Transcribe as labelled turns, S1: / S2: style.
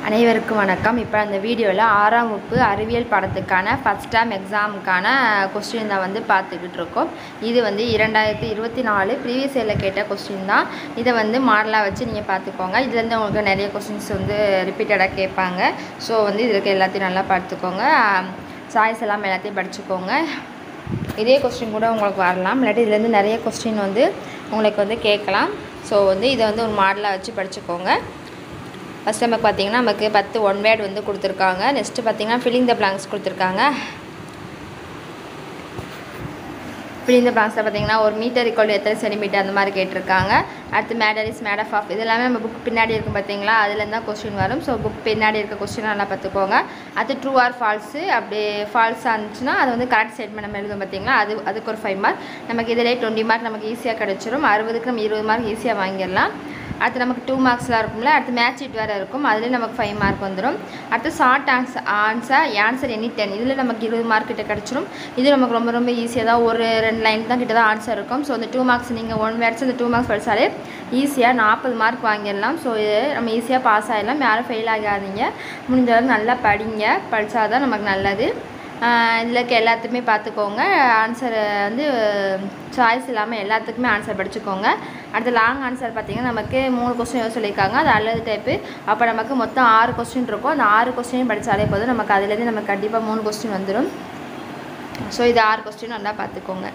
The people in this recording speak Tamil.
S1: அனைவருக்கும் வணக்கம். இப்போ அந்த வீடியோவில் 6ஆம் வகுப்பு அறிவியல் பாடத்துக்கான ஃபஸ்ட் டேர்ம் எக்ஸாமுக்கான கொஸ்டின் தான் வந்து பார்த்துக்கிட்டு இருக்கோம். இது வந்து 2024 ப்ரீவியஸ் இயரில் கேட்ட கொஸ்டின் தான். இதை வந்து மாடலாக வச்சு நீங்கள் பார்த்துக்கோங்க. இதுலேருந்து உங்களுக்கு நிறைய கொஸ்டின்ஸ் வந்து ரிப்பீட்டடாக கேட்பாங்க. ஸோ வந்து இதுக்கு எல்லாத்தையும் நல்லா பார்த்துக்கோங்க. சாய்ஸ் எல்லாம் எல்லாத்தையும் படிச்சுக்கோங்க. இதே கொஸ்டின் கூட உங்களுக்கு வரலாம், இல்லாட்டி இதுலேருந்து நிறைய கொஸ்டின் வந்து உங்களுக்கு வந்து கேட்கலாம். ஸோ வந்து இதை வந்து ஒரு மாடலாக வச்சு படிச்சுக்கோங்க. ஃபஸ்ட் நமக்கு பார்த்திங்கன்னா நமக்கு 10 ஒன் வேர்டு வந்து கொடுத்துருக்காங்க. நெக்ஸ்ட்டு பார்த்திங்கன்னா ஃபில்லிங் த பிளாங்க்ஸ் கொடுத்துருக்காங்க. ஃபில்லிங் த பிளாங்க்ஸில் பார்த்திங்கன்னா 1 மீட்டர் = எத்தனை சென்டிமீட்டர் அந்த மாதிரி கேட்டிருக்காங்க. அடுத்து மேடர் இஸ் மேட் ஆஃப் இது எல்லாமே நம்ம புக் பின்னாடி இருக்கும் பார்த்திங்களா, அதுலேருந்து தான் கொஸ்டின் வரும். ஸோ புக் பின்னாடி இருக்க கொஸ்டின் நல்லா பார்த்துக்கோங்க. அது ட்ரூ ஆர் ஃபால்ஸு, அப்படி ஃபால்ஸாக இருந்துச்சுன்னா அது வந்து கரெக்ட் ஸ்டேட்மெண்ட் நம்ம எழுதும் பார்த்திங்களா, அதுக்கு ஒரு 5 மார்க். நமக்கு இதிலே 20 மார்க் நமக்கு ஈஸியாக கிடச்சிரும். 60க்கு நம்ம 20 மார்க் ஈஸியாக வாங்கிடலாம். அடுத்து நமக்கு 2 மார்க்ஸ்லாம் இருக்கும்ல, அடுத்து மேட்ச் இட் வேறு இருக்கும், அதுலேயே நமக்கு 5 மார்க் வந்துடும். அடுத்து ஷார்ட் ஆன்சர் எனி 10 இதில் நமக்கு 20 மார்க் கிட்ட கிடச்சிரும். இது நமக்கு ரொம்ப ரொம்ப ஈஸியாக தான், ஒரு 2 லைன் தான் கிட்ட தான் ஆன்சர் இருக்கும். ஸோ அந்த 2 மார்க்ஸ் நீங்கள் 1 வேர்ட்ஸ் அந்த 2 மார்க்ஸ் படித்தாலே ஈஸியாக 40 மார்க் வாங்கிடலாம். ஸோ இது நம்ம ஈஸியாக பாஸ் ஆகிடலாம். யாரும் ஃபெயில் ஆகாதீங்க. முடிஞ்ச அளவுக்கு நல்லா படிங்க, படித்தா தான் நமக்கு நல்லது. இதில் எல்லாத்துக்குமே பார்த்துக்கோங்க. ஆன்சரை வந்து சாய்ஸ் இல்லாமல் எல்லாத்துக்குமே ஆன்சர் படிச்சுக்கோங்க. அடுத்து லாங் ஆன்சர் பார்த்திங்கன்னா நமக்கு 3 கொஸ்டின் சொல்லியிருக்காங்க. அது அல்லது டைப்பு. அப்போ நமக்கு மொத்தம் 6 கொஸ்டின் இருக்கும். அந்த 6 கொஸ்டின் படித்தாலே போதும், நமக்கு அதுலேருந்து நமக்கு கண்டிப்பாக 3 கொஸ்டின் வந்துடும். ஸோ இது 6 கொஸ்டின் நல்லா பார்த்துக்கோங்க.